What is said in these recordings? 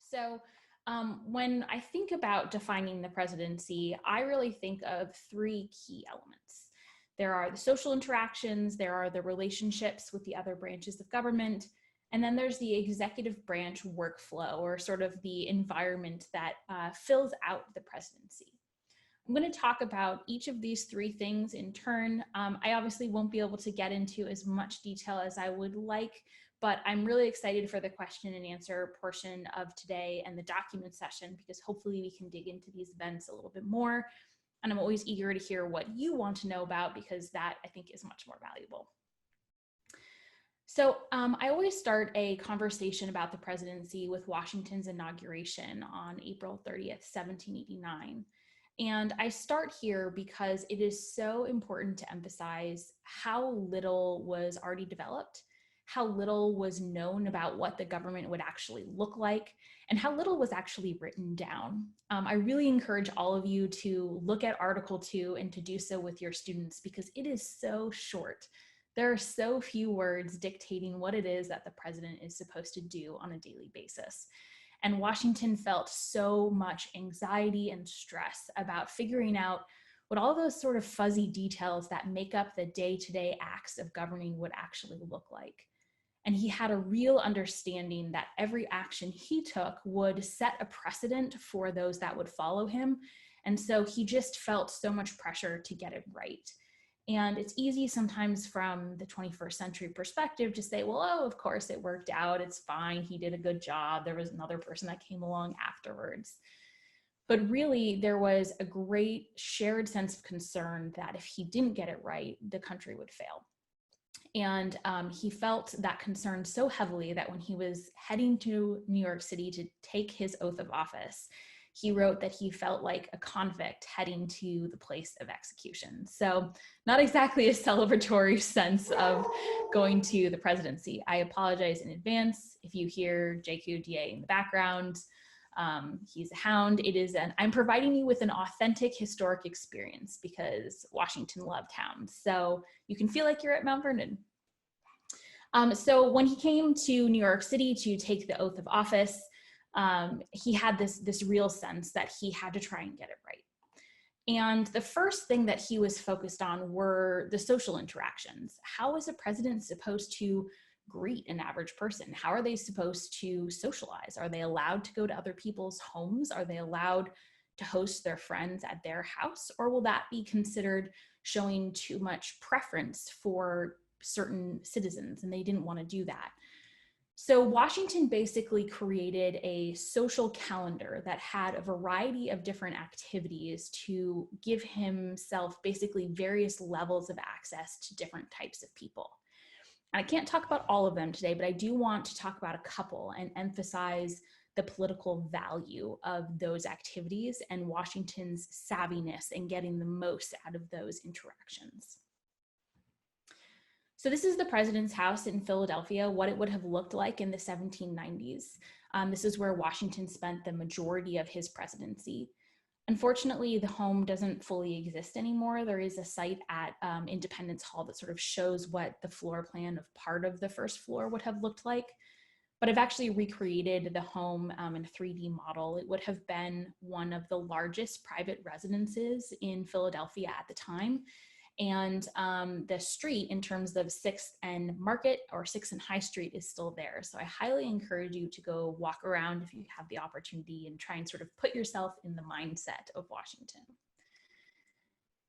So when I think about defining the presidency, I really think of three key elements. There are the social interactions, there are the relationships with the other branches of government, and then there's the executive branch workflow, or sort of the environment that fills out the presidency. I'm going to talk about each of these three things in turn. I obviously won't be able to get into as much detail as I would like, but I'm really excited for the question and answer portion of today and the document session, because hopefully we can dig into these events a little bit more. And I'm always eager to hear what you want to know about, because that I think is much more valuable. So I always start a conversation about the presidency with Washington's inauguration on April 30th, 1789. And I start here because it is so important to emphasize how little was already developed, how little was known about what the government would actually look like, and how little was actually written down. I really encourage all of you to look at Article 2 and to do so with your students, because it is so short. There are so few words dictating what it is that the president is supposed to do on a daily basis. And Washington felt so much anxiety and stress about figuring out what all those sort of fuzzy details that make up the day-to-day acts of governing would actually look like. And he had a real understanding that every action he took would set a precedent for those that would follow him. And so he just felt so much pressure to get it right. And it's easy sometimes from the 21st century perspective to say, well, oh, of course it worked out. It's fine. He did a good job. There was another person that came along afterwards. But really, there was a great shared sense of concern that if he didn't get it right, the country would fail. And he felt that concern so heavily that when he was heading to New York City to take his oath of office, he wrote that he felt like a convict heading to the place of execution. So not exactly a celebratory sense of going to the presidency. I apologize in advance if you hear JQDA in the background. He's a hound. I'm providing you with an authentic historic experience because Washington loved hounds. So you can feel like you're at Mount Vernon. So when he came to New York City to take the oath of office, he had this real sense that he had to try and get it right. And the first thing that he was focused on were the social interactions. How is a president supposed to greet an average person? How are they supposed to socialize? Are they allowed to go to other people's homes? Are they allowed to host their friends at their house? Or will that be considered showing too much preference for certain citizens, and they didn't want to do that? So Washington basically created a social calendar that had a variety of different activities to give himself basically various levels of access to different types of people. And I can't talk about all of them today, but I do want to talk about a couple and emphasize the political value of those activities and Washington's savviness in getting the most out of those interactions. So this is the president's house in Philadelphia, what it would have looked like in the 1790s. This is where Washington spent the majority of his presidency. Unfortunately, the home doesn't fully exist anymore. There is a site at Independence Hall that sort of shows what the floor plan of part of the first floor would have looked like. But I've actually recreated the home in a 3D model. It would have been one of the largest private residences in Philadelphia at the time. And the street, in terms of 6th and Market, or 6th and High Street, is still there. So I highly encourage you to go walk around if you have the opportunity and try and sort of put yourself in the mindset of Washington.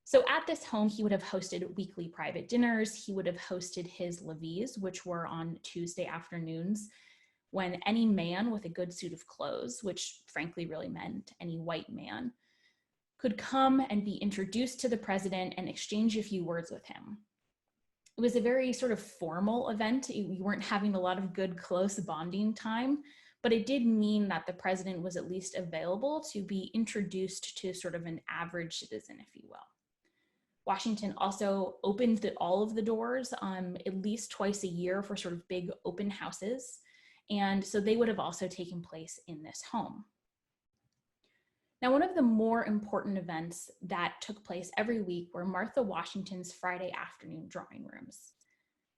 So at this home, he would have hosted weekly private dinners. He would have hosted his levees, which were on Tuesday afternoons, when any man with a good suit of clothes, which frankly really meant any white man, could come and be introduced to the president and exchange a few words with him. It was a very sort of formal event. We weren't having a lot of good, close bonding time, but it did mean that the president was at least available to be introduced to sort of an average citizen, if you will. Washington also opened all of the doors at least twice a year for sort of big open houses. And so they would have also taken place in this home. Now, one of the more important events that took place every week were Martha Washington's Friday afternoon drawing rooms.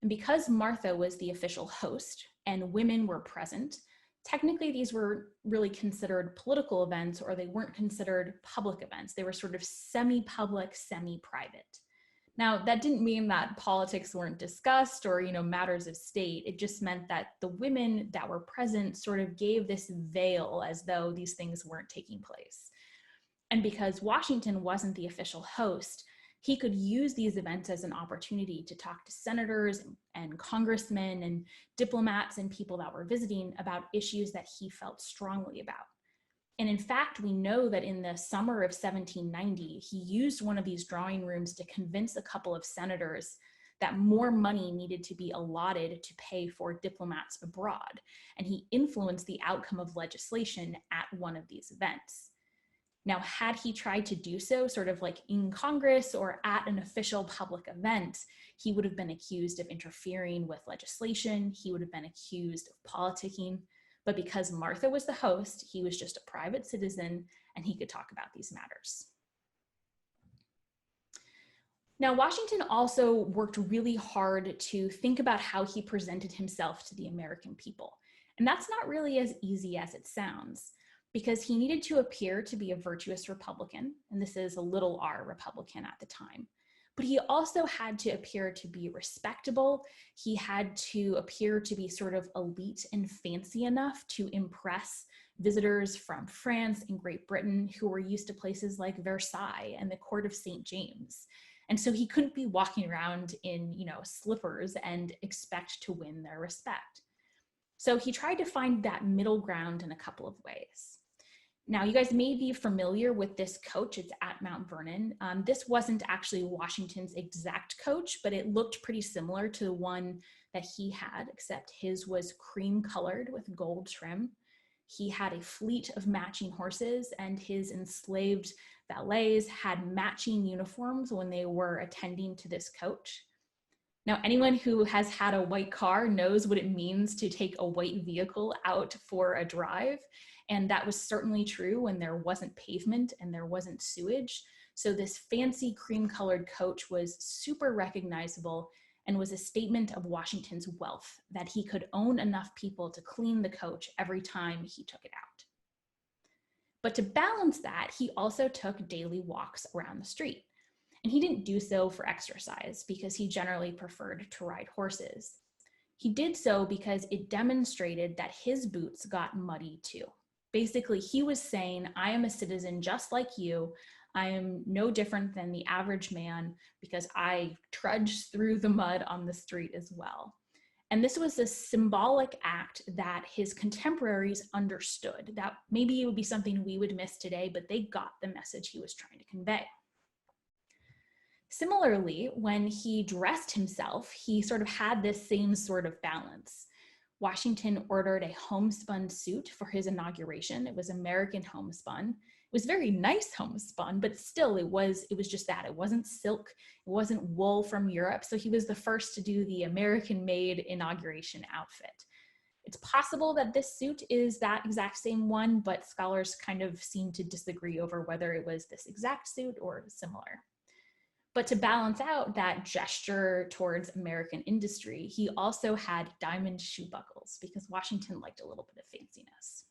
And because Martha was the official host and women were present, technically these were really considered political events, or they weren't considered public events. They were sort of semi-public, semi-private. Now, that didn't mean that politics weren't discussed or, matters of state. It just meant that the women that were present sort of gave this veil as though these things weren't taking place. And because Washington wasn't the official host, he could use these events as an opportunity to talk to senators and congressmen and diplomats and people that were visiting about issues that he felt strongly about. And in fact, we know that in the summer of 1790, he used one of these drawing rooms to convince a couple of senators that more money needed to be allotted to pay for diplomats abroad. And he influenced the outcome of legislation at one of these events. Now, had he tried to do so sort of like in Congress or at an official public event, he would have been accused of interfering with legislation. He would have been accused of politicking. But because Martha was the host, he was just a private citizen and he could talk about these matters. Now, Washington also worked really hard to think about how he presented himself to the American people. And that's not really as easy as it sounds, because he needed to appear to be a virtuous Republican, and this is a little r Republican at the time. But he also had to appear to be respectable. He had to appear to be sort of elite and fancy enough to impress visitors from France and Great Britain who were used to places like Versailles and the court of St. James. And so he couldn't be walking around in, slippers and expect to win their respect. So he tried to find that middle ground in a couple of ways. Now, you guys may be familiar with this coach. It's at Mount Vernon. This wasn't actually Washington's exact coach, but it looked pretty similar to the one that he had, except his was cream colored with gold trim. He had a fleet of matching horses, and his enslaved valets had matching uniforms when they were attending to this coach. Now, anyone who has had a white car knows what it means to take a white vehicle out for a drive. And that was certainly true when there wasn't pavement and there wasn't sewage. So this fancy cream-colored coach was super recognizable and was a statement of Washington's wealth, that he could own enough people to clean the coach every time he took it out. But to balance that, he also took daily walks around the street. And he didn't do so for exercise because he generally preferred to ride horses. He did so because it demonstrated that his boots got muddy too. Basically, he was saying, I am a citizen just like you. I am no different than the average man because I trudge through the mud on the street as well. And this was a symbolic act that his contemporaries understood. That maybe it would be something we would miss today, but they got the message he was trying to convey. Similarly, when he dressed himself, he sort of had this same sort of balance. Washington ordered a homespun suit for his inauguration. It was American homespun. It was very nice homespun, but still it was just that. It wasn't silk, it wasn't wool from Europe. So he was the first to do the American-made inauguration outfit. It's possible that this suit is that exact same one, but scholars kind of seem to disagree over whether it was this exact suit or similar. But to balance out that gesture towards American industry, he also had diamond shoe buckles because Washington liked a little bit of fanciness.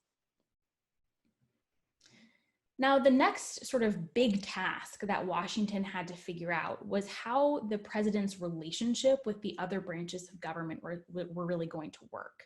Now, the next sort of big task that Washington had to figure out was how the president's relationship with the other branches of government were really going to work.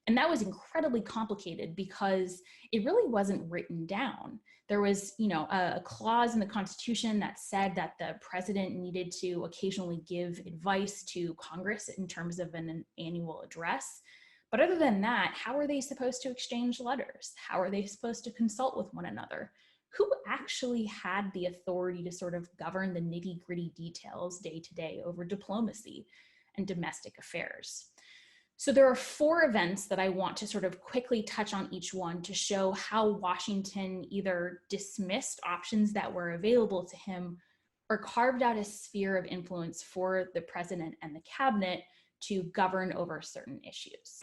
And that was incredibly complicated because it really wasn't written down. There was, a clause in the Constitution that said that the president needed to occasionally give advice to Congress in terms of an annual address. But other than that, how are they supposed to exchange letters? How are they supposed to consult with one another? Who actually had the authority to sort of govern the nitty-gritty details day to day over diplomacy and domestic affairs? So there are 4 events that I want to sort of quickly touch on each one to show how Washington either dismissed options that were available to him or carved out a sphere of influence for the president and the cabinet to govern over certain issues.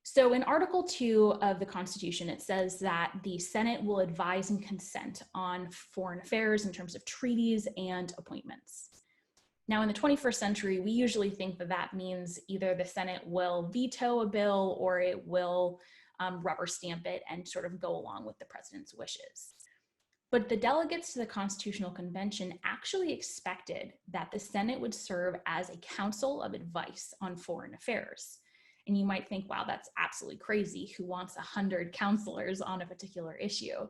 So in Article 2 of the Constitution, it says that the Senate will advise and consent on foreign affairs in terms of treaties and appointments. Now, in the 21st century, we usually think that that means either the Senate will veto a bill or it will rubber stamp it and sort of go along with the president's wishes. But the delegates to the Constitutional Convention actually expected that the Senate would serve as a council of advice on foreign affairs. And you might think, wow, that's absolutely crazy. Who wants 100 counselors on a particular issue?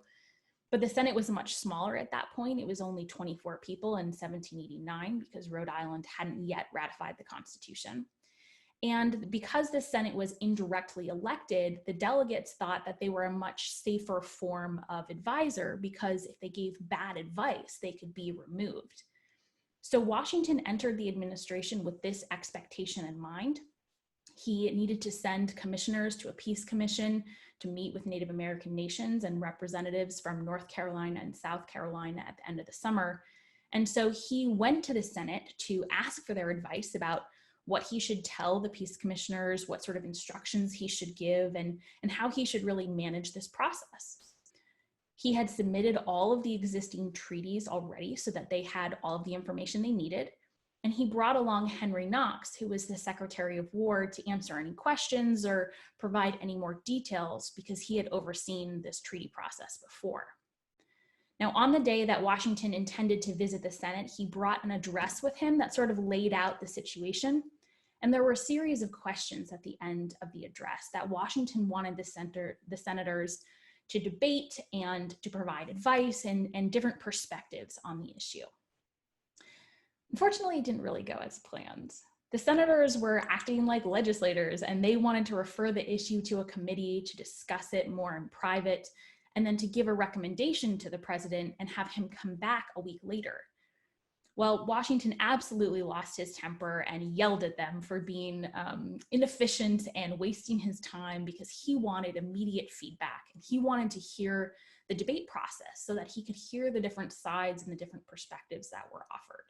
But the Senate was much smaller at that point. It was only 24 people in 1789 because Rhode Island hadn't yet ratified the Constitution. And because the Senate was indirectly elected, the delegates thought that they were a much safer form of advisor because if they gave bad advice, they could be removed. So Washington entered the administration with this expectation in mind. He needed to send commissioners to a peace commission to meet with Native American nations and representatives from North Carolina and South Carolina at the end of the summer. And so he went to the Senate to ask for their advice about what he should tell the peace commissioners, what sort of instructions he should give, and how he should really manage this process. He had submitted all of the existing treaties already so that they had all of the information they needed. And he brought along Henry Knox, who was the Secretary of War, to answer any questions or provide any more details because he had overseen this treaty process before. Now, on the day that Washington intended to visit the Senate, he brought an address with him that sort of laid out the situation. And there were a series of questions at the end of the address that Washington wanted the senators to debate and to provide advice and different perspectives on the issue. Unfortunately, it didn't really go as planned. The senators were acting like legislators, and they wanted to refer the issue to a committee to discuss it more in private, and then to give a recommendation to the president and have him come back a week later. Well, Washington absolutely lost his temper and yelled at them for being inefficient and wasting his time because he wanted immediate feedback and he wanted to hear the debate process so that he could hear the different sides and the different perspectives that were offered.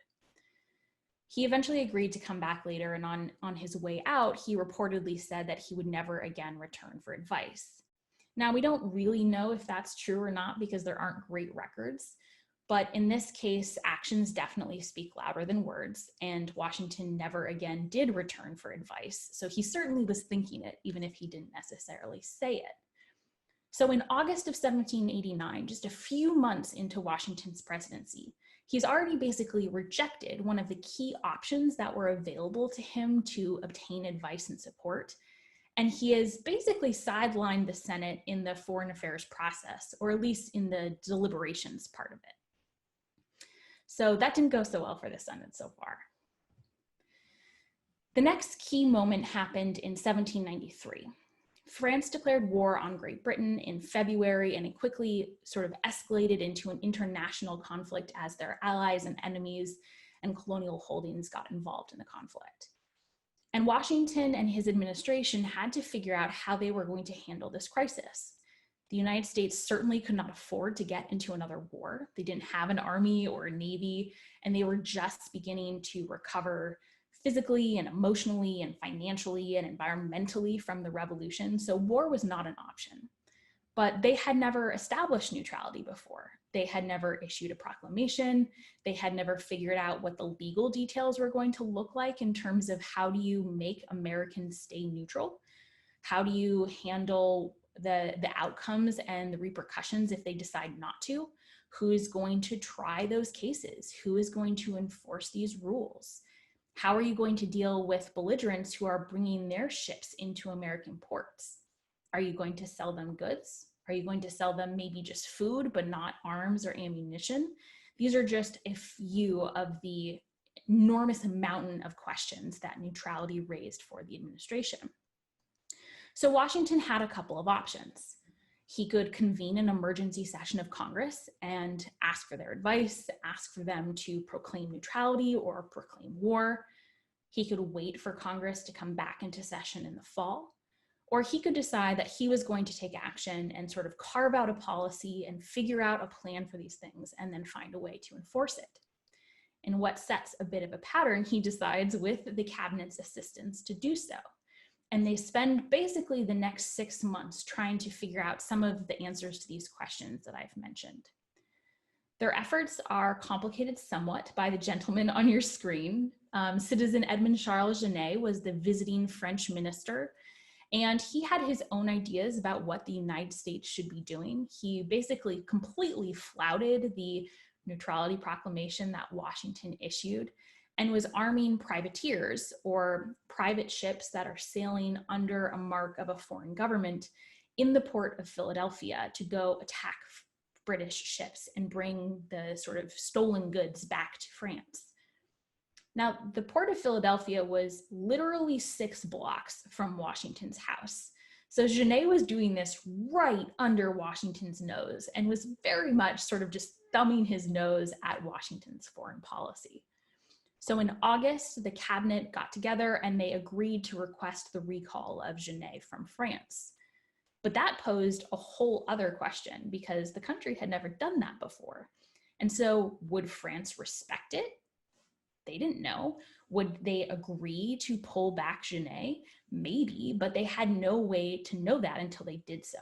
He eventually agreed to come back later, and on his way out, he reportedly said that he would never again return for advice. Now, we don't really know if that's true or not because there aren't great records, but in this case, actions definitely speak louder than words, and Washington never again did return for advice, so he certainly was thinking it, even if he didn't necessarily say it. So in August of 1789, just a few months into Washington's presidency, he's already basically rejected one of the key options that were available to him to obtain advice and support. And he has basically sidelined the Senate in the foreign affairs process, or at least in the deliberations part of it. So that didn't go so well for the Senate so far. The next key moment happened in 1793. France declared war on Great Britain in February, and it quickly sort of escalated into an international conflict as their allies and enemies and colonial holdings got involved in the conflict. And Washington and his administration had to figure out how they were going to handle this crisis. The United States certainly could not afford to get into another war. They didn't have an army or a navy, and they were just beginning to recover physically and emotionally and financially and environmentally from the revolution. So war was not an option. But they had never established neutrality before. They had never issued a proclamation. They had never figured out what the legal details were going to look like in terms of how do you make Americans stay neutral? How do you handle the outcomes and the repercussions if they decide not to? Who is going to try those cases? Who is going to enforce these rules? How are you going to deal with belligerents who are bringing their ships into American ports? Are you going to sell them goods? Are you going to sell them maybe just food, but not arms or ammunition? These are just a few of the enormous mountain of questions that neutrality raised for the administration. So Washington had a couple of options. He could convene an emergency session of Congress and ask for their advice, ask for them to proclaim neutrality or proclaim war. He could wait for Congress to come back into session in the fall, or he could decide that he was going to take action and sort of carve out a policy and figure out a plan for these things and then find a way to enforce it. And what sets a bit of a pattern, he decides with the cabinet's assistance to do so. And they spend basically the next 6 months trying to figure out some of the answers to these questions that I've mentioned. Their efforts are complicated somewhat by the gentleman on your screen. Citizen Edmond Charles Genet was the visiting French minister, and he had his own ideas about what the United States should be doing. He basically completely flouted the neutrality proclamation that Washington issued and was arming privateers, or private ships that are sailing under a mark of a foreign government, in the port of Philadelphia to go attack British ships and bring the sort of stolen goods back to France. Now, the port of Philadelphia was literally 6 blocks from Washington's house. So Genet was doing this right under Washington's nose and was very much sort of just thumbing his nose at Washington's foreign policy. So in August, the cabinet got together and they agreed to request the recall of Genet from France. But that posed a whole other question because the country had never done that before. And so would France respect it? They didn't know. Would they agree to pull back Genet? Maybe, but they had no way to know that until they did so.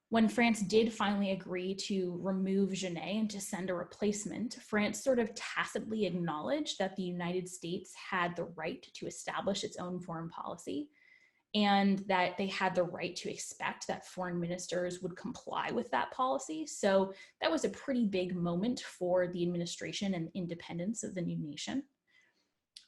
When France did finally agree to remove Genet and to send a replacement, France sort of tacitly acknowledged that the United States had the right to establish its own foreign policy, and that they had the right to expect that foreign ministers would comply with that policy. So that was a pretty big moment for the administration and independence of the new nation.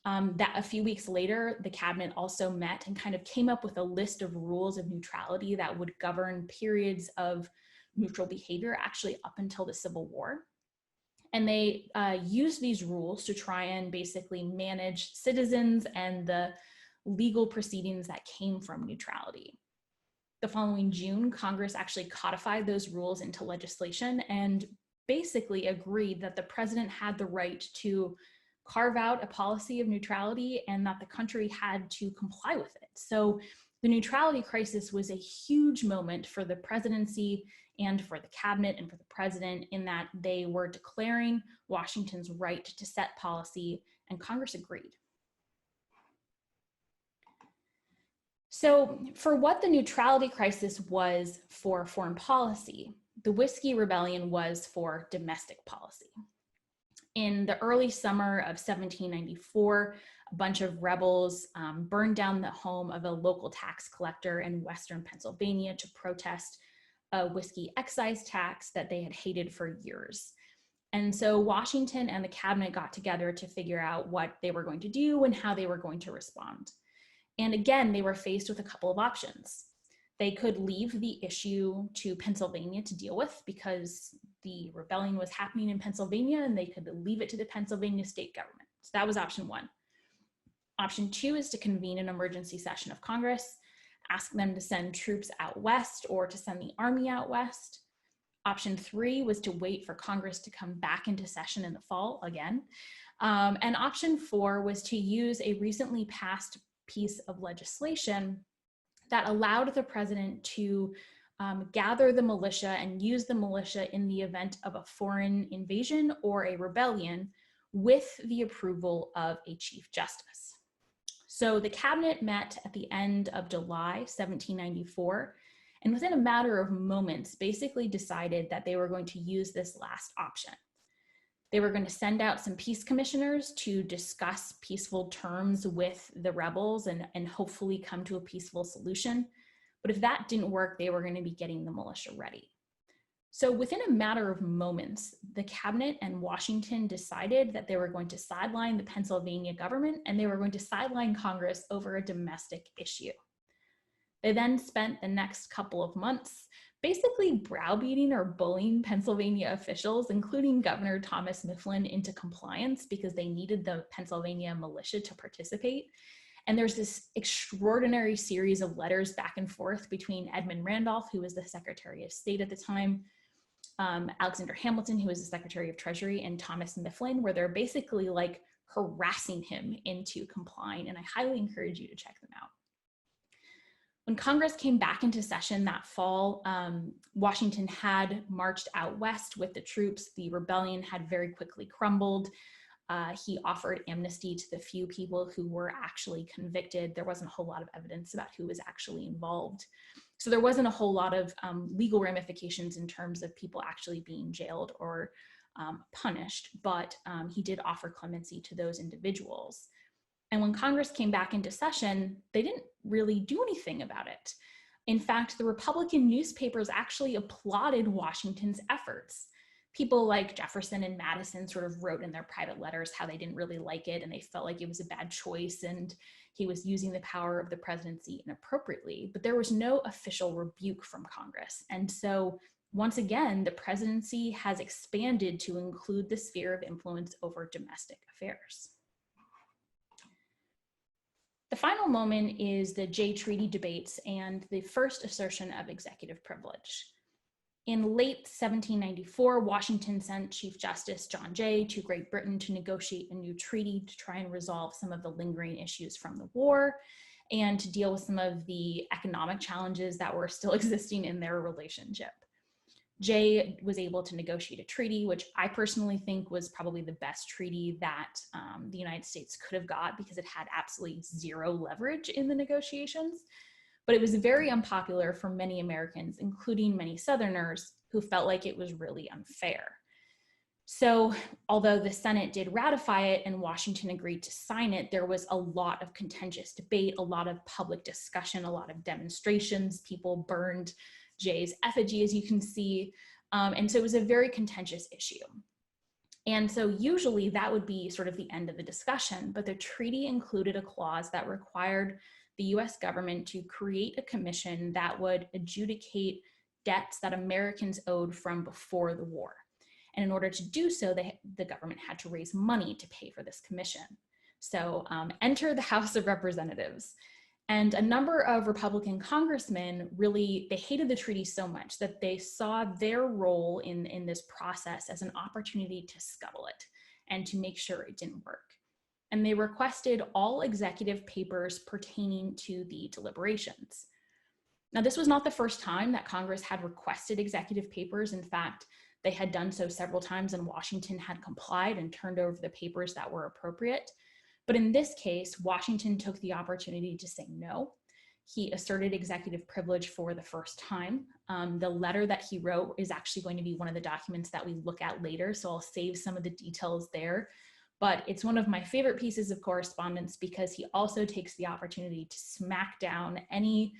That a few weeks later, the cabinet also met and kind of came up with a list of rules of neutrality that would govern periods of neutral behavior, actually up until the Civil War. And they used these rules to try and basically manage citizens and the legal proceedings that came from neutrality. The following June, Congress actually codified those rules into legislation and basically agreed that the president had the right to carve out a policy of neutrality and that the country had to comply with it. So the neutrality crisis was a huge moment for the presidency and for the cabinet and for the president, in that they were declaring Washington's right to set policy, and Congress agreed. So for what the neutrality crisis was for foreign policy, the Whiskey Rebellion was for domestic policy. In the early summer of 1794, a bunch of rebels burned down the home of a local tax collector in Western Pennsylvania to protest a whiskey excise tax that they had hated for years. And so Washington and the cabinet got together to figure out what they were going to do and how they were going to respond. And again, they were faced with a couple of options. They could leave the issue to Pennsylvania to deal with because the rebellion was happening in Pennsylvania, and they could leave it to the Pennsylvania state government. So that was option 1. Option 2 is to convene an emergency session of Congress, ask them to send troops out west or to send the army out west. Option 3 was to wait for Congress to come back into session in the fall again. And option 4 was to use a recently passed piece of legislation that allowed the president to gather the militia and use the militia in the event of a foreign invasion or a rebellion with the approval of a chief justice. So the cabinet met at the end of July 1794, and within a matter of moments basically decided that they were going to use this last option. They were going to send out some peace commissioners to discuss peaceful terms with the rebels and hopefully come to a peaceful solution. But if that didn't work, they were going to be getting the militia ready. So within a matter of moments, the cabinet and Washington decided that they were going to sideline the Pennsylvania government and they were going to sideline Congress over a domestic issue. They then spent the next couple of months basically browbeating or bullying Pennsylvania officials, including Governor Thomas Mifflin, into compliance because they needed the Pennsylvania militia to participate. And there's this extraordinary series of letters back and forth between Edmund Randolph, who was the Secretary of State at the time, Alexander Hamilton, who was the Secretary of Treasury, and Thomas Mifflin, where they're basically like harassing him into complying. And I highly encourage you to check them out. When Congress came back into session that fall, Washington had marched out west with the troops. The rebellion had very quickly crumbled. He offered amnesty to the few people who were actually convicted. There wasn't a whole lot of evidence about who was actually involved. So there wasn't a whole lot of legal ramifications in terms of people actually being jailed or punished, but he did offer clemency to those individuals. And when Congress came back into session, they didn't really do anything about it. In fact, the Republican newspapers actually applauded Washington's efforts. People like Jefferson and Madison sort of wrote in their private letters how they didn't really like it and they felt like it was a bad choice and he was using the power of the presidency inappropriately, but there was no official rebuke from Congress. And so once again, the presidency has expanded to include the sphere of influence over domestic affairs. The final moment is the Jay Treaty debates and the first assertion of executive privilege. In late 1794, Washington sent Chief Justice John Jay to Great Britain to negotiate a new treaty to try and resolve some of the lingering issues from the war and to deal with some of the economic challenges that were still existing in their relationship. Jay was able to negotiate a treaty, which I personally think was probably the best treaty that the United States could have got because it had absolutely zero leverage in the negotiations. But it was very unpopular for many Americans, including many Southerners, who felt like it was really unfair. So although the Senate did ratify it and Washington agreed to sign it, there was a lot of contentious debate, a lot of public discussion, a lot of demonstrations. People burned Jay's effigy, as you can see. And so it was a very contentious issue. And so usually that would be sort of the end of the discussion, but the treaty included a clause that required the US government to create a commission that would adjudicate debts that Americans owed from before the war. And in order to do so, the government had to raise money to pay for this commission. So enter the House of Representatives. And a number of Republican congressmen they hated the treaty so much that they saw their role in this process as an opportunity to scuttle it and to make sure it didn't work. And they requested all executive papers pertaining to the deliberations. Now, this was not the first time that Congress had requested executive papers. In fact, they had done so several times and Washington had complied and turned over the papers that were appropriate. But in this case, Washington took the opportunity to say no. He asserted executive privilege for the first time. The letter that he wrote is actually going to be one of the documents that we look at later, so I'll save some of the details there. But it's one of my favorite pieces of correspondence because he also takes the opportunity to smack down any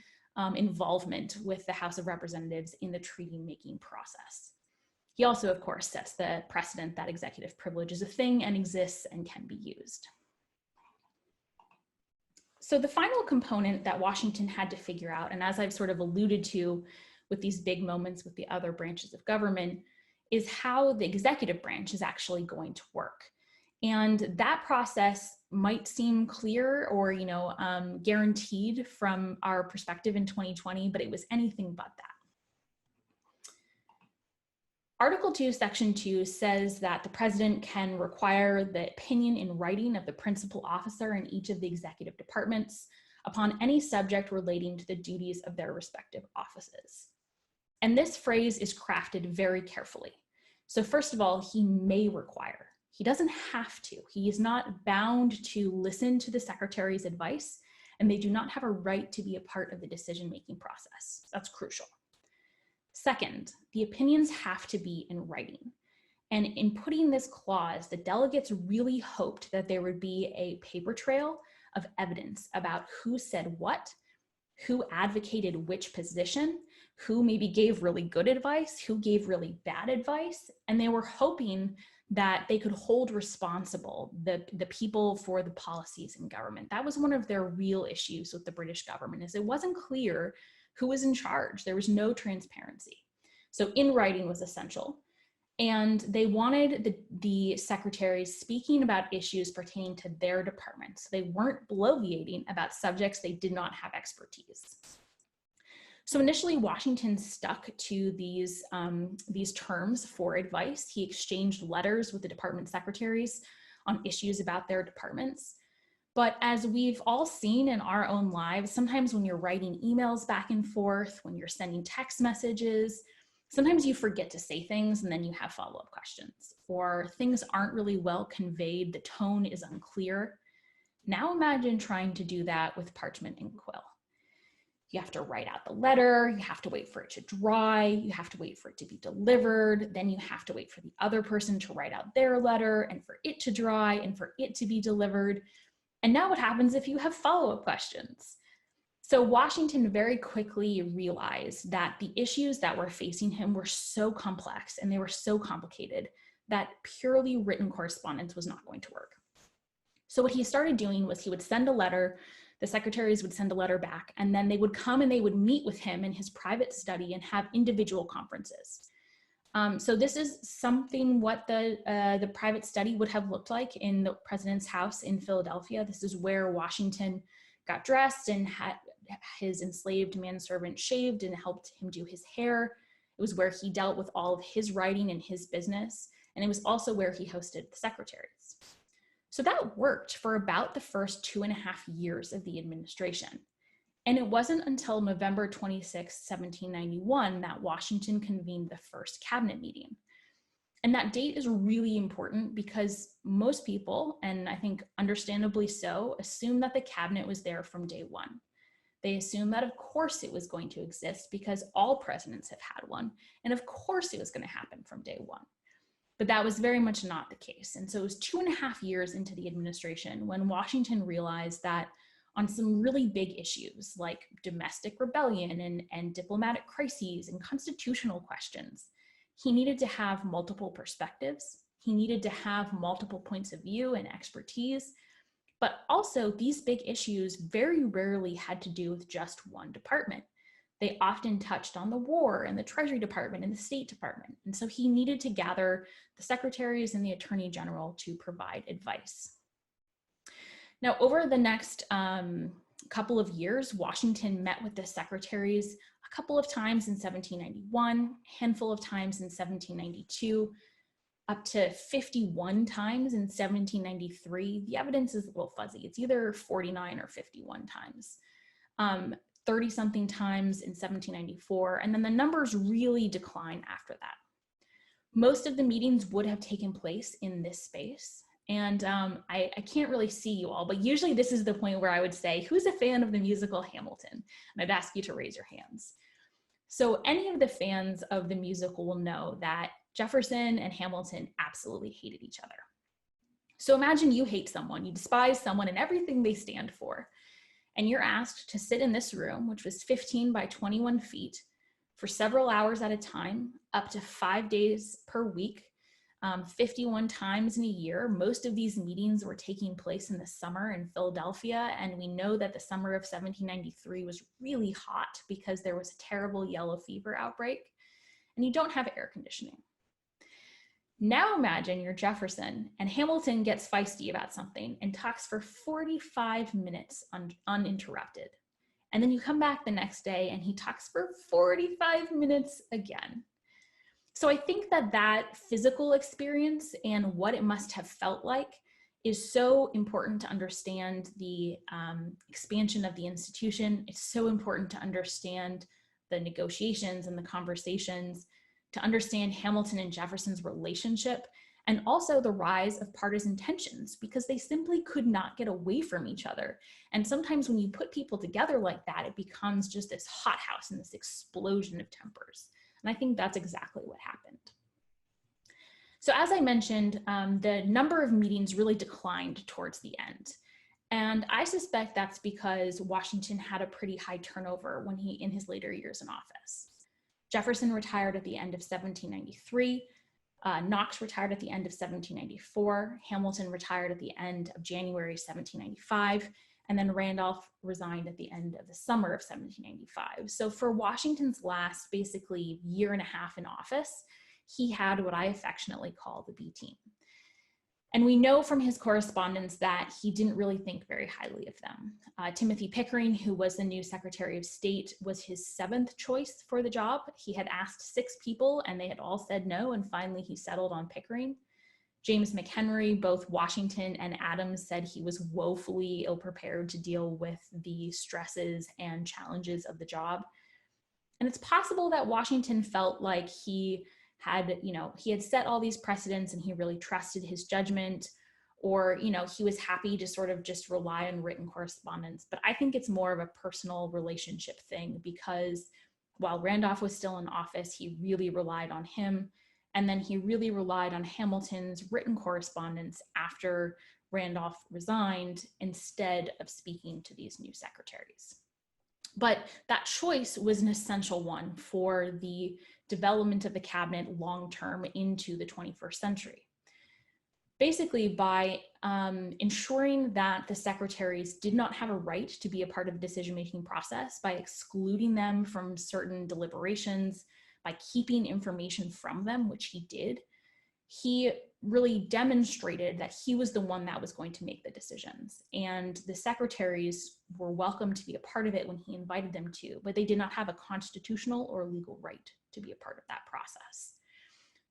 involvement with the House of Representatives in the treaty-making process. He also, of course, sets the precedent that executive privilege is a thing and exists and can be used. So the final component that Washington had to figure out, and as I've sort of alluded to with these big moments with the other branches of government, is how the executive branch is actually going to work. And that process might seem clear or guaranteed from our perspective in 2020, but it was anything but that. Article 2, Section 2 says that the president can require the opinion in writing of the principal officer in each of the executive departments upon any subject relating to the duties of their respective offices. And this phrase is crafted very carefully. So first of all, he may require. He doesn't have to. He is not bound to listen to the secretary's advice, and they do not have a right to be a part of the decision-making process. That's crucial. Second, the opinions have to be in writing. And in putting this clause, the delegates really hoped that there would be a paper trail of evidence about who said what, who advocated which position, who maybe gave really good advice, who gave really bad advice, and they were hoping that they could hold responsible the people for the policies in government. That was one of their real issues with the British government, is it wasn't clear who was in charge. There was no transparency. So in writing was essential. And they wanted the secretaries speaking about issues pertaining to their departments. They weren't bloviating about subjects they did not have expertise. So initially, Washington stuck to these terms for advice. He exchanged letters with the department secretaries on issues about their departments. But as we've all seen in our own lives, sometimes when you're writing emails back and forth, when you're sending text messages, sometimes you forget to say things and then you have follow-up questions, or things aren't really well conveyed, the tone is unclear. Now imagine trying to do that with parchment and quill. You have to write out the letter, you have to wait for it to dry, you have to wait for it to be delivered, then you have to wait for the other person to write out their letter and for it to dry and for it to be delivered. And now what happens if you have follow-up questions? So Washington very quickly realized that the issues that were facing him were so complex and they were so complicated that purely written correspondence was not going to work. So what he started doing was he would send a letter, the secretaries would send a letter back, and then they would come and they would meet with him in his private study and have individual conferences. So this is something what the private study would have looked like in the president's house in Philadelphia. This is where Washington got dressed and had his enslaved manservant shaved and helped him do his hair. It was where he dealt with all of his writing and his business. And it was also where he hosted the secretaries. So that worked for about the first 2.5 years of the administration. And it wasn't until November 26, 1791, that Washington convened the first cabinet meeting. And that date is really important because most people, and I think understandably so, assume that the cabinet was there from day one. They assume that of course it was going to exist because all presidents have had one, and of course it was going to happen from day one. But that was very much not the case. And so it was 2.5 years into the administration when Washington realized that on some really big issues like domestic rebellion and diplomatic crises and constitutional questions, he needed to have multiple perspectives. He needed to have multiple points of view and expertise. But also these big issues very rarely had to do with just one department. They often touched on the war and the Treasury Department and the State Department. And so he needed to gather the secretaries and the Attorney General to provide advice. Now, over the next couple of years, Washington met with the secretaries a couple of times in 1791, a handful of times in 1792, up to 51 times in 1793. The evidence is a little fuzzy. It's either 49 or 51 times. 30-something times in 1794, and then the numbers really decline after that. Most of the meetings would have taken place in this space, and I can't really see you all, but usually this is the point where I would say, who's a fan of the musical Hamilton? And I'd ask you to raise your hands. So any of the fans of the musical will know that Jefferson and Hamilton absolutely hated each other. So imagine you hate someone, you despise someone and everything they stand for. And you're asked to sit in this room, which was 15 by 21 feet, for several hours at a time, up to 5 days per week, 51 times in a year. Most of these meetings were taking place in the summer in Philadelphia, and we know that the summer of 1793 was really hot because there was a terrible yellow fever outbreak, and you don't have air conditioning. Now imagine you're Jefferson and Hamilton gets feisty about something and talks for 45 minutes uninterrupted. And then you come back the next day and he talks for 45 minutes again. So I think that that physical experience and what it must have felt like is so important to understand the expansion of the institution. It's so important to understand the negotiations and the conversations, to understand Hamilton and Jefferson's relationship, and also the rise of partisan tensions, because they simply could not get away from each other. And sometimes when you put people together like that, it becomes just this hothouse and this explosion of tempers. And I think that's exactly what happened. So as I mentioned, the number of meetings really declined towards the end. And I suspect that's because Washington had a pretty high turnover when in his later years in office. Jefferson retired at the end of 1793, Knox retired at the end of 1794, Hamilton retired at the end of January 1795, and then Randolph resigned at the end of the summer of 1795. So for Washington's last basically year and a half in office, he had what I affectionately call the B team. And we know from his correspondence that he didn't really think very highly of them. Timothy Pickering, who was the new Secretary of State, was his 7th choice for the job. He had asked 6 people and they had all said no, and finally he settled on Pickering. James McHenry, both Washington and Adams said he was woefully ill-prepared to deal with the stresses and challenges of the job. And it's possible that Washington felt like he had set all these precedents and he really trusted his judgment, or, he was happy to sort of just rely on written correspondence. But I think it's more of a personal relationship thing, because while Randolph was still in office, he really relied on him. And then he really relied on Hamilton's written correspondence after Randolph resigned, instead of speaking to these new secretaries. But that choice was an essential one for the development of the cabinet long-term into the 21st century. Basically, by ensuring that the secretaries did not have a right to be a part of the decision-making process, by excluding them from certain deliberations, by keeping information from them, which he did, he really demonstrated that he was the one that was going to make the decisions. And the secretaries were welcome to be a part of it when he invited them to, but they did not have a constitutional or legal right to be a part of that process.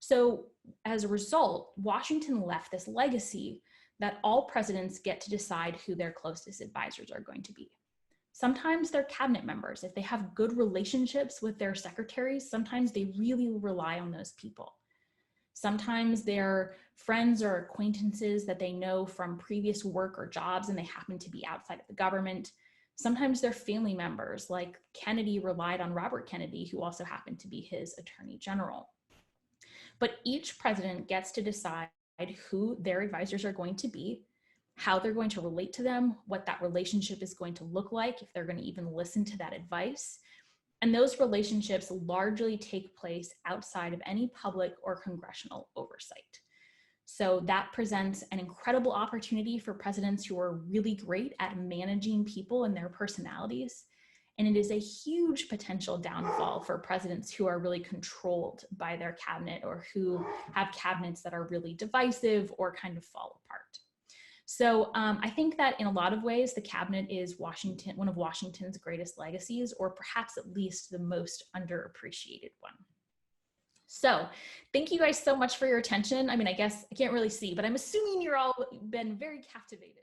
So as a result, Washington left this legacy that all presidents get to decide who their closest advisors are going to be. Sometimes they're cabinet members. If they have good relationships with their secretaries, sometimes they really rely on those people. Sometimes they're friends or acquaintances that they know from previous work or jobs, and they happen to be outside of the government. Sometimes they're family members, like Kennedy relied on Robert Kennedy, who also happened to be his attorney general. But each president gets to decide who their advisors are going to be, how they're going to relate to them, what that relationship is going to look like, if they're going to even listen to that advice. And those relationships largely take place outside of any public or congressional oversight. So that presents an incredible opportunity for presidents who are really great at managing people and their personalities. And it is a huge potential downfall for presidents who are really controlled by their cabinet, or who have cabinets that are really divisive or kind of fall apart. So I think that in a lot of ways, the cabinet is one of Washington's greatest legacies, or perhaps at least the most underappreciated one. So thank you guys so much for your attention. I mean, I guess I can't really see, but I'm assuming you're all been very captivated.